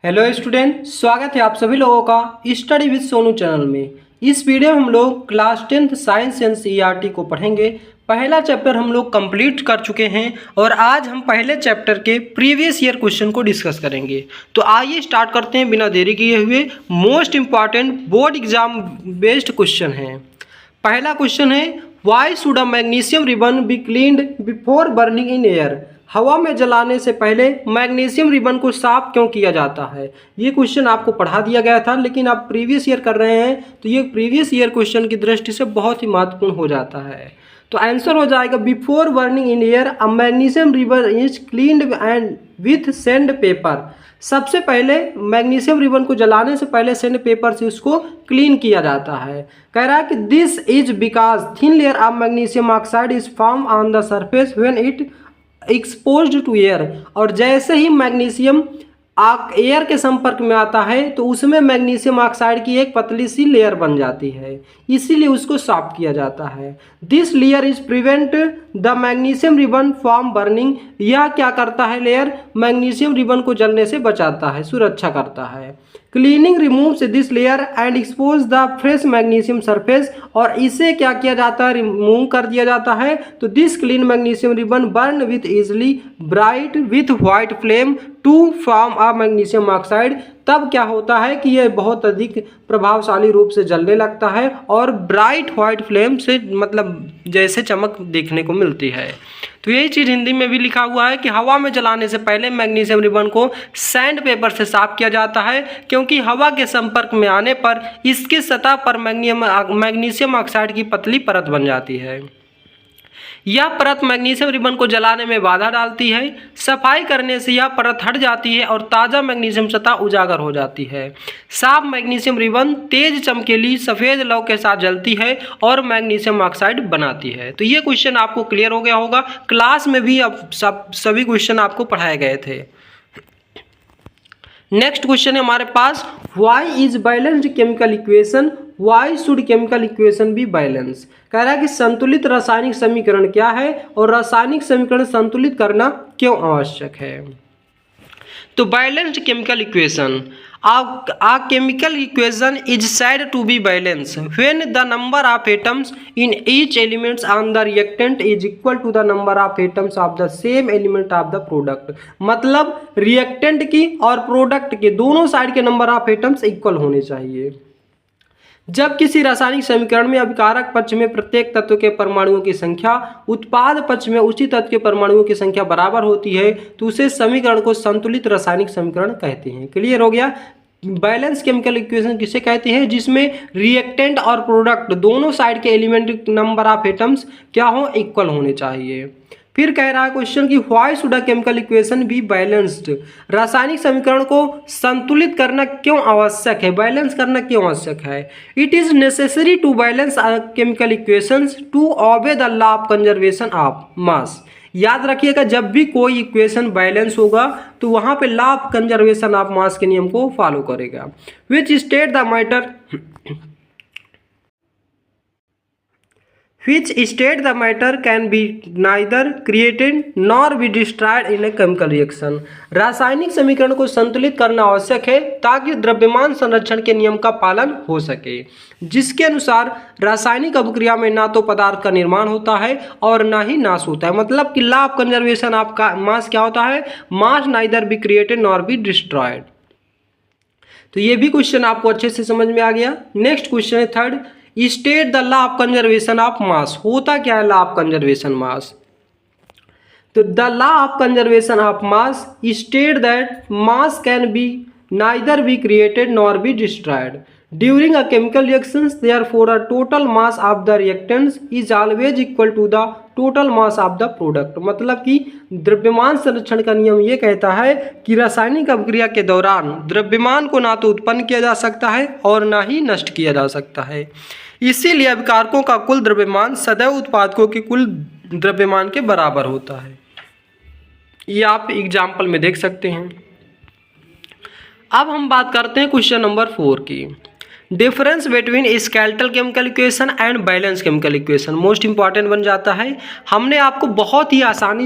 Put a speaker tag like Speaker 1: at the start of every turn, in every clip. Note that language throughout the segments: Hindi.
Speaker 1: हेलो स्टूडेंट, स्वागत है आप सभी लोगों का स्टडी विद सोनू चैनल में। इस वीडियो में हम लोग class 10th science and CERT को पढ़ेंगे। पहला चैप्टर हम लोग कंप्लीट कर चुके हैं और आज हम पहले चैप्टर के प्रीवियस ईयर क्वेश्चन को डिस्कस करेंगे। तो आइए स्टार्ट करते हैं बिना देरी किए हुए। Most important board exam based question है। पहला क्वेश्चन है, why should a magnesium ribbon be cleaned before burning in air. हवा में जलाने से पहले मैग्नीशियम रिबन को साफ क्यों किया जाता है। ये क्वेश्चन आपको पढ़ा दिया गया था, लेकिन आप प्रीवियस ईयर कर रहे हैं तो ये प्रीवियस ईयर क्वेश्चन की दृष्टि से बहुत ही महत्वपूर्ण हो जाता है। तो आंसर हो जाएगा, before burning in air a magnesium ribbon is cleaned and with sand paper. सबसे पहले मैग्नीशियम रिबन को जलाने से पहले सैंड पेपर से उसको क्लीन किया जाता है। कह रहा है कि this is because thin layer of magnesium oxide is form on the surface when it exposed to air. और जैसे ही मैग्नीशियम एयर के संपर्क में आता है तो उसमें मैग्नीशियम ऑक्साइड की एक पतली सी लेयर बन जाती है, इसीलिए उसको साफ किया जाता है। This layer is prevent the magnesium ribbon from burning. यह क्या करता है, लेयर मैग्नीशियम रिबन को जलने से बचाता है, सुरक्षा करता है। Cleaning removes this layer and expose the fresh magnesium surface. और इसे क्या किया जाता है, रिमूव कर दिया जाता है। तो this clean magnesium ribbon burn with easily bright with white flame to form of magnesium oxide. तब क्या होता है कि यह बहुत अधिक प्रभावशाली रूप से जलने लगता है और ब्राइट व्हाइट फ्लेम से मतलब जैसे चमक देखने को मिलती है। तो यही चीज़ हिंदी में भी लिखा हुआ है कि हवा में जलाने से पहले मैग्नीशियम रिबन को सैंड पेपर से साफ किया जाता है, क्योंकि हवा के संपर्क में आने पर इसकी सतह पर मैग्नीशियम ऑक्साइड की पतली परत बन जाती है। यह परत मैग्नीशियम रिबन को जलाने में बाधा डालती है। सफाई करने से यह परत हट जाती है और ताज़ा मैग्नीशियम सतह उजागर हो जाती है। साफ मैग्नीशियम रिबन तेज चमकीली सफ़ेद लौ के साथ जलती है और मैग्नीशियम ऑक्साइड बनाती है। तो ये क्वेश्चन आपको क्लियर हो गया होगा। क्लास में भी अब सभी क्वेश्चन आपको पढ़ाए गए थे। नेक्स्ट क्वेश्चन है हमारे पास, why is balanced chemical equation, why should chemical equation be balance. कह रहा है कि संतुलित रासायनिक समीकरण क्या है और रासायनिक समीकरण संतुलित करना क्यों आवश्यक है। तो balanced chemical equation, a chemical equation is said to be balanced when the number of atoms in each element on the reactant is equal to the number of atoms of the same element of the product। मतलब रिएक्टेंट की और प्रोडक्ट के दोनों साइड के नंबर ऑफ एटम्स इक्वल होने चाहिए। जब किसी रासायनिक समीकरण में अभिकारक पक्ष में प्रत्येक तत्व के परमाणुओं की संख्या उत्पाद पक्ष में उसी तत्व के परमाणुओं की संख्या बराबर होती है तो उसे समीकरण को संतुलित रासायनिक समीकरण कहते हैं। क्लियर हो गया। बैलेंस केमिकल इक्वेशन किसे कहते हैं, जिसमें रिएक्टेंट और प्रोडक्ट दोनों साइड के एलिमेंट नंबर ऑफ एटम्स क्या हो, इक्वल होने चाहिए। फिर कह रहा है क्वेश्चन कि why should a chemical equation be balanced. रासायनिक समीकरण को संतुलित करना क्यों आवश्यक है, बैलेंस करना क्यों आवश्यक है। It is necessary to balance chemical equations to obey the law of conservation of mass. याद रखिएगा, जब भी कोई इक्वेशन बैलेंस होगा तो वहां पे लॉ ऑफ कंजर्वेशन ऑफ मास के नियम को फॉलो करेगा। Which state the matter which state the matter can be neither created nor be destroyed in a chemical reaction। रासायनिक समीकरण को संतुलित करना आवश्यक है ताकि द्रव्यमान संरक्षण के नियम का पालन हो सके, जिसके अनुसार रासायनिक अभिक्रिया में ना तो पदार्थ का निर्माण होता है और ना ही नाश होता है। मतलब कि लॉ ऑफ कंजर्वेशन ऑफ मास क्या होता है, mass neither be created nor be destroyed. तो ये भी क्वेश्चन आपको अच्छे से समझ में आ गया। नेक्स्ट क्वेश्चन है third, state the law of conservation of mass. होता क्या है लॉ ऑफ कंजर्वेशन मास। तो the law of conservation of mass state that mass can be neither be created nor be destroyed during a chemical reactions, therefore a total mass of the reactants is always equal to the total mass of the product. मतलब कि द्रव्यमान संरक्षण का नियम ये कहता है कि रासायनिक अभिक्रिया के दौरान द्रव्यमान को ना तो उत्पन्न किया जा सकता है और ना ही नष्ट किया जा सकता है। इसीलिए अभिकारकों का कुल द्रव्यमान सदैव उत्पादकों के कुल द्रव्यमान के बराबर होता है। ये आप एग्जाम्पल में देख सकते हैं। अब हम बात करते हैं क्वेश्चन नंबर 4 की। Difference between skeletal chemical equation and balance chemical equation most important बन जाता है। हमने आपको बहुत ही आसान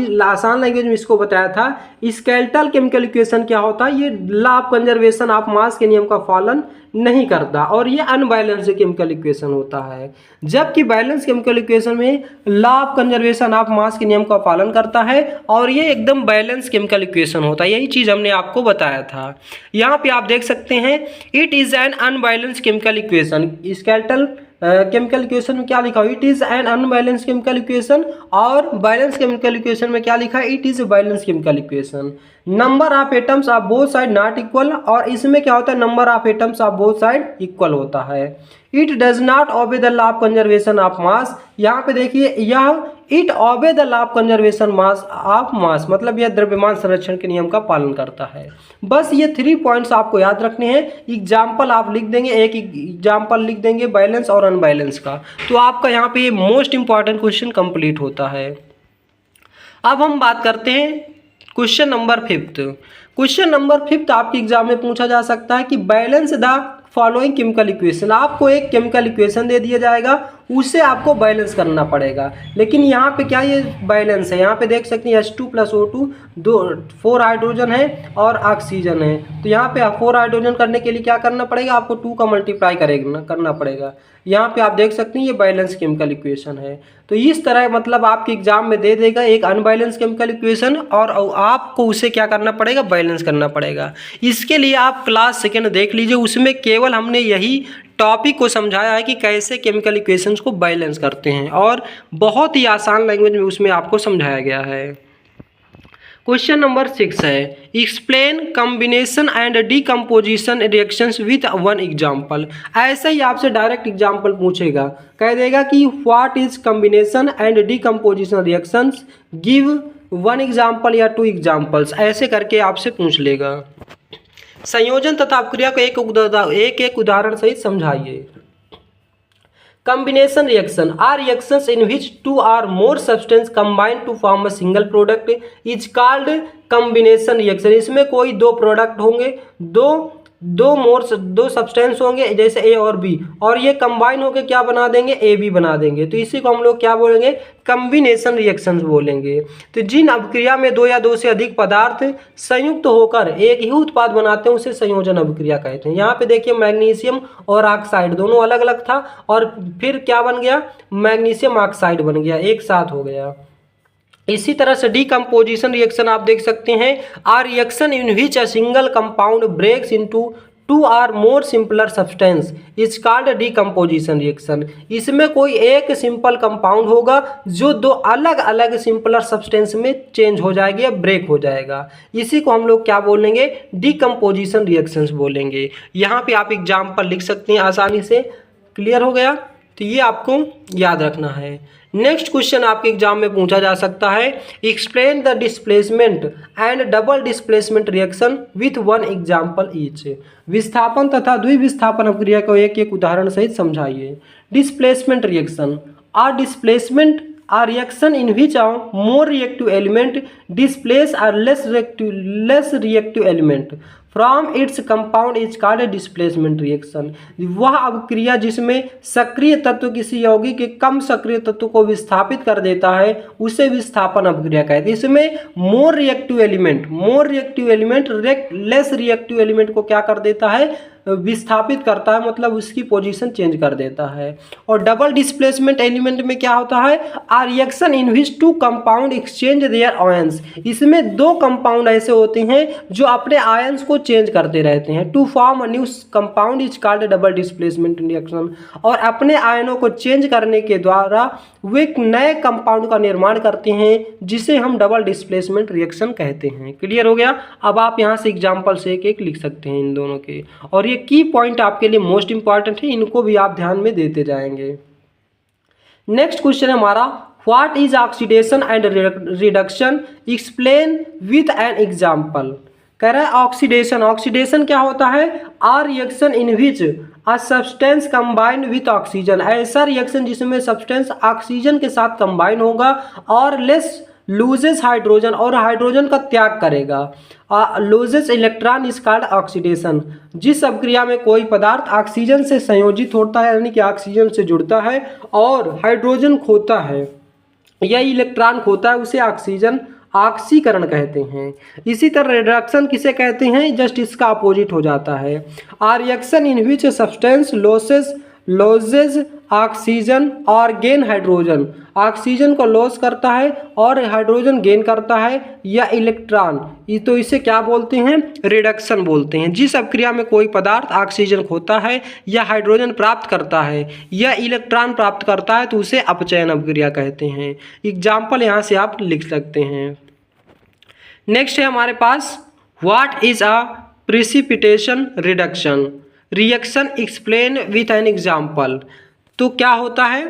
Speaker 1: लैंग्वेज में इसको बताया था। स्केलेटल केमिकल इक्वेशन क्या होता है, ये लॉ ऑफ कंजर्वेशन ऑफ मास के नियम का पालन नहीं करता और ये अनबैलेंस केमिकल इक्वेशन होता है, जबकि बैलेंस केमिकल इक्वेशन में लॉ ऑफ कंजर्वेशन ऑफ मास के नियम का पालन करता है और ये एकदम बैलेंस केमिकल इक्वेशन होता है। यही चीज़ हमने आपको बताया था। यहाँ पे आप देख सकते हैं it is an unbalance chemical equation. Skeletal chemical equation में क्या लिखा हो, it is an unbalance chemical equation, और बैलेंस केमिकल इक्वेशन में क्या लिखा है, it is balance chemical equation. Number of atoms of both side not equal, और इसमें क्या होता है, number of atoms of both side equal होता है। It does not obey the law of conservation of मास, यहाँ पे देखिए यह इट ओबे the law of conservation mass of mass, मतलब यह द्रव्यमान संरक्षण के नियम का पालन करता है। बस ये 3 पॉइंट्स आपको याद रखने हैं। एग्जाम्पल आप लिख देंगे, एक एग्जाम्पल लिख देंगे बैलेंस और अनबैलेंस का, तो आपका यहाँ पे ये मोस्ट इंपॉर्टेंट क्वेश्चन कंप्लीट होता है। अब हम बात करते हैं क्वेश्चन नंबर 5। क्वेश्चन नंबर 5 आपके एग्जाम में पूछा जा सकता है कि balance the following chemical equation. आपको एक केमिकल इक्वेशन दे दिया जाएगा, उसे आपको बैलेंस करना पड़ेगा। लेकिन यहाँ पे क्या ये बैलेंस है, यहाँ पे देख सकते हैं H2 + O2 4 हाइड्रोजन है और ऑक्सीजन है। तो यहाँ पे 4 हाइड्रोजन करने के लिए क्या करना पड़ेगा, आपको 2 का मल्टीप्लाई करना पड़ेगा। यहाँ पे आप देख सकते हैं ये बैलेंस केमिकल इक्वेशन है। तो इस तरह मतलब आपके एग्जाम में दे देगा एक अनबैलेंस केमिकल इक्वेशन और आपको उसे क्या करना पड़ेगा, बैलेंस करना पड़ेगा। इसके लिए आप क्लास 2 देख लीजिए, उसमें केवल हमने यही टॉपिक को समझाया है कि कैसे केमिकल इक्वेशंस को बैलेंस करते हैं, और बहुत ही आसान लैंग्वेज में उसमें आपको समझाया गया है। क्वेश्चन नंबर 6 है, explain combination and decomposition reactions with 1 example. ऐसे ही आपसे डायरेक्ट एग्जाम्पल पूछेगा, कह देगा कि what is combination and decomposition reactions, give 1 example या 2 एग्जाम्पल्स, ऐसे करके आपसे पूछ लेगा। संयोजन तथा अपक्रिया को एक एक उदाहरण सहित समझाइए। Combination reaction are reactions in which 2 or more substances combine to form a single product is called combination reaction। इसमें कोई 2 प्रोडक्ट होंगे, दो सब्सटेंस होंगे जैसे ए और बी, और ये कंबाइन होकर क्या बना देंगे, ए बी बना देंगे। तो इसी को हम लोग क्या बोलेंगे, कॉम्बिनेशन रिएक्शंस बोलेंगे। तो जिन अभिक्रिया में 2 या 2 से अधिक पदार्थ संयुक्त होकर एक ही उत्पाद बनाते हैं उसे संयोजन अभिक्रिया कहते हैं। यहाँ पे देखिए मैग्नीशियम और ऑक्साइड दोनों अलग अलग था, और फिर क्या बन गया, मैग्नीशियम ऑक्साइड बन गया, एक साथ हो गया। इसी तरह से डीकम्पोजिशन रिएक्शन आप देख सकते हैं, a reaction in which a single compound breaks into 2 or more simpler substance is called decomposition reaction. इसमें कोई एक सिंपल कंपाउंड होगा जो 2 अलग अलग सिंपलर सब्सटेंस में चेंज हो जाएगी या ब्रेक हो जाएगा, इसी को हम लोग क्या बोलेंगे, डीकम्पोजिशन रिएक्शंस बोलेंगे। यहाँ पे आप एग्जाम्पल लिख सकते हैं आसानी से। क्लियर हो गया, तो ये आपको याद रखना है। नेक्स्ट क्वेश्चन आपके एग्जाम में पूछा जा सकता है, explain the displacement and double displacement reaction with 1 example each. विस्थापन तथा द्विविस्थापन अभिक्रिया को एक एक उदाहरण सहित समझाइए। Displacement reaction a displacement a reaction in which a more reactive element displace a less reactive element from its compound is called a displacement reaction। वह अभिक्रिया जिसमें सक्रिय तत्व किसी यौगिक के कम सक्रिय तत्व को विस्थापित कर देता है उसे विस्थापन अभिक्रिया कहते हैं। इसमें more reactive element less reactive element को क्या कर देता है, विस्थापित करता है, मतलब उसकी पोजीशन चेंज कर देता है। और डबल डिस्प्लेसमेंट एलिमेंट में क्या होता है, a reaction in which 2 compound exchange their ions. इसमें 2 कंपाउंड ऐसे होते हैं जो अपने आयंस को चेंज करते रहते हैं। To form a new compound is called double displacement reaction. और अपने आयनों को चेंज करने के द्वारा वे एक नए कंपाउंड का निर्माण करते हैं जिसे हम डबल डिस्प्लेसमेंट रिएक्शन कहते हैं। क्लियर हो गया। अब आप यहाँ से एग्जाम्पल से एक एक लिख सकते हैं इन दोनों के, और ये की पॉइंट आपके लिए मोस्ट इंपॉर्टेंट है, इनको भी आप ध्यान में देते जाएंगे। नेक्स्ट क्वेश्चन है हमारा, what is oxidation and reduction, explain with an example. कह रहा है ऑक्सीडेशन क्या होता है, a reaction in which a substance combined with oxygen. ऐसा रिएक्शन जिसमें सब्सटेंस ऑक्सीजन के साथ कंबाइन होगा और लेस लूजेस हाइड्रोजन और हाइड्रोजन का त्याग करेगा। Loses electron is called oxidation. जिस अभिक्रिया में कोई पदार्थ ऑक्सीजन से संयोजित होता है यानी कि ऑक्सीजन से जुड़ता है और हाइड्रोजन खोता है या इलेक्ट्रॉन खोता है उसे ऑक्सीकरण कहते हैं। इसी तरह रिडक्शन किसे कहते हैं, जस्ट इसका अपोजिट हो जाता है। A reaction in which substance loses oxygen और गेन हाइड्रोजन, ऑक्सीजन को लॉस करता है और हाइड्रोजन गेन करता है या इलेक्ट्रॉन, तो इसे क्या बोलते हैं, रिडक्शन बोलते हैं। जिस अभिक्रिया में कोई पदार्थ ऑक्सीजन खोता है या हाइड्रोजन प्राप्त करता है या इलेक्ट्रॉन प्राप्त करता है तो उसे अपचयन अभिक्रिया कहते हैं। एग्जाम्पल यहाँ से आप लिख सकते हैं। नेक्स्ट है हमारे पास what is a precipitation reduction reaction explain with an example. तो क्या होता है,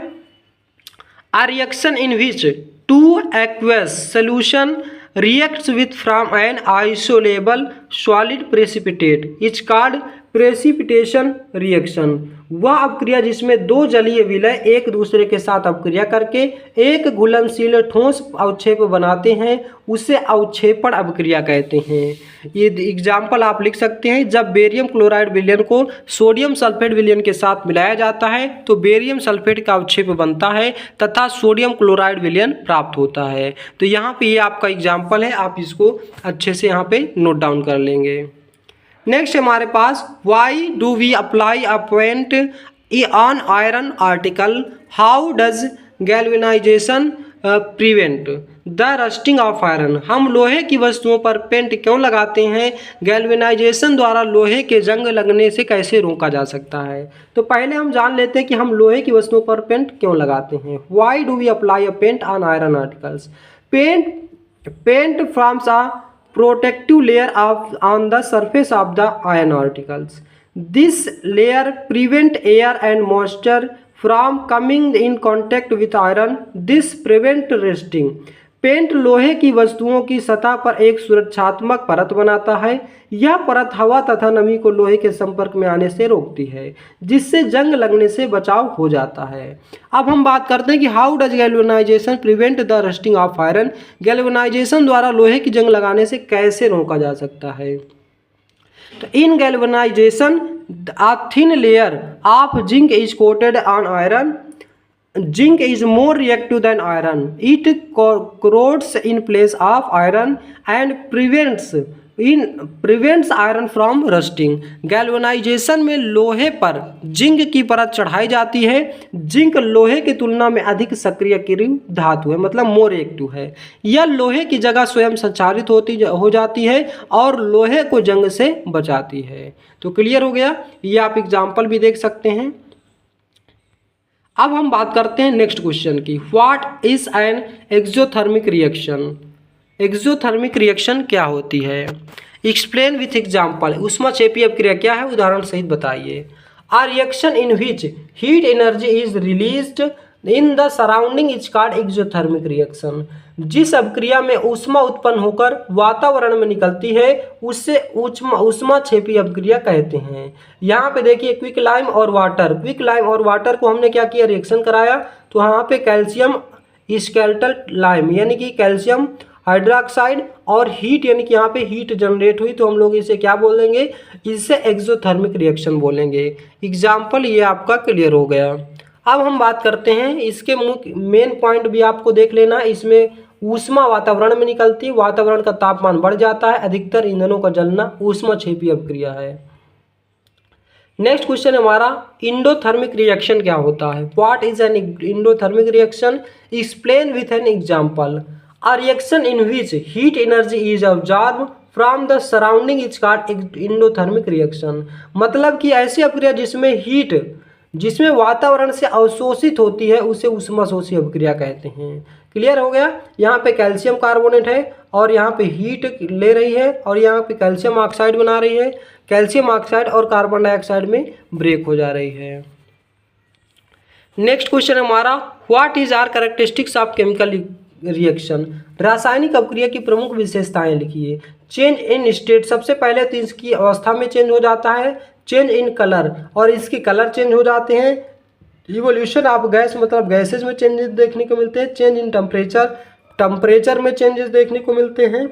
Speaker 1: a reaction in which two aqueous solution reacts with from an isolable solid precipitate is called precipitation reaction। वह अभिक्रिया जिसमें दो जलीय विलय एक दूसरे के साथ अभिक्रिया करके एक घुलनशील ठोस अवक्षेप बनाते हैं उसे अवक्षेपण अभिक्रिया कहते हैं। ये एग्जाम्पल आप लिख सकते हैं, जब बेरियम क्लोराइड विलयन को सोडियम सल्फेट विलयन के साथ मिलाया जाता है तो बेरियम सल्फेट का अवक्षेप बनता है तथा सोडियम क्लोराइड विलयन प्राप्त होता है। तो यहाँ पे ये आपका एग्जाम्पल है, आप इसको अच्छे से यहाँ पे नोट डाउन कर लेंगे। नेक्स्ट हमारे पास why do we apply a paint on iron article, how does galvanization prevent the rusting of iron. हम लोहे की वस्तुओं पर पेंट क्यों लगाते हैं, गैल्वेनाइजेशन द्वारा लोहे के जंग लगने से कैसे रोका जा सकता है। तो पहले हम जान लेते हैं कि हम लोहे की वस्तुओं पर पेंट क्यों लगाते हैं। Why do we apply a paint on iron articles, paint forms a protective layer on the surface of the iron articles. This layer prevent air and moisture from coming in contact with iron. This prevent rusting. Paint लोहे की वस्तुओं की सतह पर एक सुरक्षात्मक परत बनाता है। यह परत हवा तथा नमी को लोहे के संपर्क में आने से रोकती है जिससे जंग लगने से बचाव हो जाता है। अब हम बात करते हैं कि how does galvanization prevent the rusting of iron. Galvanisation द्वारा लोहे की जंग लगाने से कैसे रोका जा सकता है। तो in galvanization a thin layer of zinc is coated on iron. Zinc is more reactive than iron. It corrodes in place of iron and prevents iron from rusting. Galvanisation में लोहे पर जिंक की परत चढ़ाई जाती है। जिंक लोहे की तुलना में अधिक सक्रिय क्रिय धातु है, मतलब मोर रिएक्टिव है। यह लोहे की जगह स्वयं संचारित हो जाती है और लोहे को जंग से बचाती है। तो क्लियर हो गया, ये आप एग्जाम्पल भी देख सकते हैं। अब हम बात करते हैं नेक्स्ट क्वेश्चन की, what is an exothermic reaction. Exothermic reaction क्या होती है, एक्सप्लेन विथ एग्जाम्पल। ऊष्माक्षेपी अभिक्रिया क्या है, उदाहरण सहित बताइए। A reaction in which heat energy is released in the surrounding is called exothermic reaction. जिस अभिक्रिया में ऊष्मा उत्पन्न होकर वातावरण में निकलती है उससे ऊष्माक्षेपी अभिक्रिया कहते हैं। यहाँ पे देखिए क्विक लाइम और वाटर को हमने क्या किया, रिएक्शन कराया। तो यहाँ पे कैल्शियम स्केलेटल लाइम यानी कि कैल्शियम हाइड्रोक्साइड और हीट यानी कि यहाँ पे हीट जनरेट हुई तो हम लोग इसे क्या बोलेंगे, इसे एक्सोथर्मिक रिएक्शन बोलेंगे। एग्जाम्पल ये आपका क्लियर हो गया। अब हम बात करते हैं इसके मेन पॉइंट भी आपको देख लेना। इसमें ऊष्मा वातावरण में निकलती है, वातावरण का तापमान बढ़ जाता है, अधिकतर ईंधनों का जलना ऊष्माक्षेपी अभिक्रिया है। नेक्स्ट क्वेश्चन हमारा इंडोथर्मिक रिएक्शन क्या होता है, what is an endothermic reaction, explain with an example. A reaction in which heat energy is observe from the surrounding is called endothermic reaction. मतलब कि ऐसी अभिक्रिया जिसमें वातावरण से अवशोषित होती है उसे ऊष्माशोषी अभिक्रिया कहते हैं। क्लियर हो गया। यहाँ पे कैल्शियम कार्बोनेट है और यहाँ पे हीट ले रही है और यहाँ पे कैल्शियम ऑक्साइड बना रही है। कैल्शियम ऑक्साइड और कार्बन डाइऑक्साइड में ब्रेक हो जा रही है। नेक्स्ट क्वेश्चन हमारा, what is are characteristics of chemical reaction. रासायनिक अभिक्रिया की प्रमुख विशेषताएं लिखिए। चेंज इन स्टेट, सबसे पहले तो इसकी अवस्था में चेंज हो जाता है। चेंज इन कलर, और इसके कलर चेंज हो जाते हैं। इवोल्यूशन ऑफ गैस, मतलब गैसेज में चेंजेस देखने को मिलते हैं। चेंज इन टेम्परेचर, टेम्परेचर में चेंजेस देखने को मिलते हैं।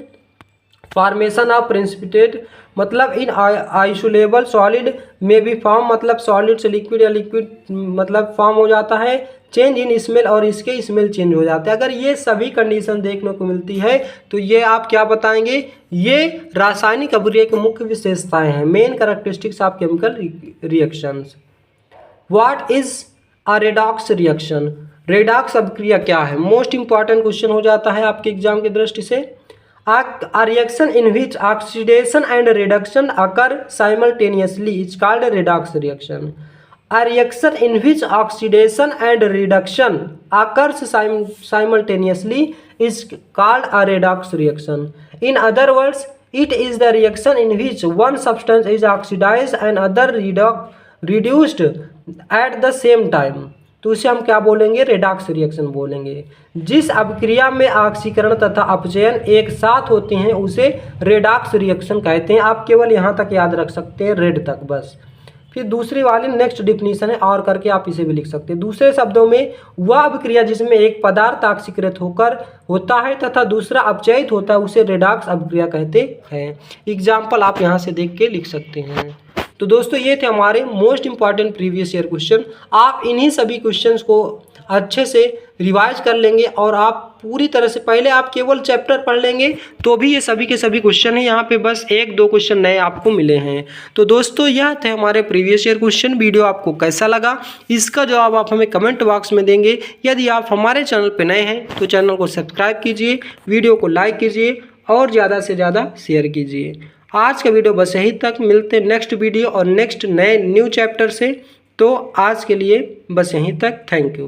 Speaker 1: फॉर्मेशन ऑफ प्रेसिपिटेट मतलब इन आइसोलेबल सॉलिड में भी फॉर्म मतलब सॉलिड से लिक्विड या लिक्विड मतलब फॉर्म हो जाता है। चेंज इन स्मेल और इसके स्मेल चेंज हो जाते हैं। अगर ये सभी कंडीशन देखने को मिलती है तो ये आप क्या बताएंगे, ये रासायनिक अभिक्रिया की मुख्य विशेषताएं हैं, main characteristics of chemical reactions. What is a redox reaction, redox अभिक्रिया क्या है, मोस्ट इंपॉर्टेंट क्वेश्चन हो जाता है आपके एग्जाम की दृष्टि से। A reaction in which oxidation and reduction occur simultaneously is called a redox reaction. A reaction in which oxidation and reduction occurs simultaneously is called a redox reaction. In other words, it is the reaction in which one substance is oxidized and other reduced at the same time. तो उसे हम क्या बोलेंगे, रेडॉक्स रिएक्शन बोलेंगे। जिस अभिक्रिया में ऑक्सीकरण तथा अपचयन एक साथ होते हैं उसे रेडॉक्स रिएक्शन कहते हैं। आप केवल यहाँ तक याद रख सकते हैं, रेड तक बस। फिर दूसरी वाली नेक्स्ट डिफिनीशन है, और करके आप इसे भी लिख सकते हैं। दूसरे शब्दों में वह अभिक्रिया जिसमें एक पदार्थ ऑक्सीकृत होकर होता है तथा दूसरा अपचयित होता है उसे रेडॉक्स अभिक्रिया कहते हैं। एग्जाम्पल आप यहाँ से देख के लिख सकते हैं। तो दोस्तों ये थे हमारे most important previous year question. आप इन्हीं सभी क्वेश्चंस को अच्छे से रिवाइज कर लेंगे और आप पूरी तरह से, पहले आप केवल चैप्टर पढ़ लेंगे तो भी ये सभी के सभी क्वेश्चन हैं। यहाँ पे बस 1-2 क्वेश्चन नए आपको मिले हैं। तो दोस्तों यह थे हमारे प्रीवियस ईयर क्वेश्चन। वीडियो आपको कैसा लगा इसका जवाब आप हमें कमेंट बॉक्स में देंगे। यदि आप हमारे चैनल पर नए हैं तो चैनल को सब्सक्राइब कीजिए, वीडियो को लाइक कीजिए और ज़्यादा से ज़्यादा शेयर कीजिए। आज का वीडियो बस यहीं तक, मिलते हैं नेक्स्ट वीडियो और नेक्स्ट नए न्यू चैप्टर से। तो आज के लिए बस यहीं तक, थैंक यू।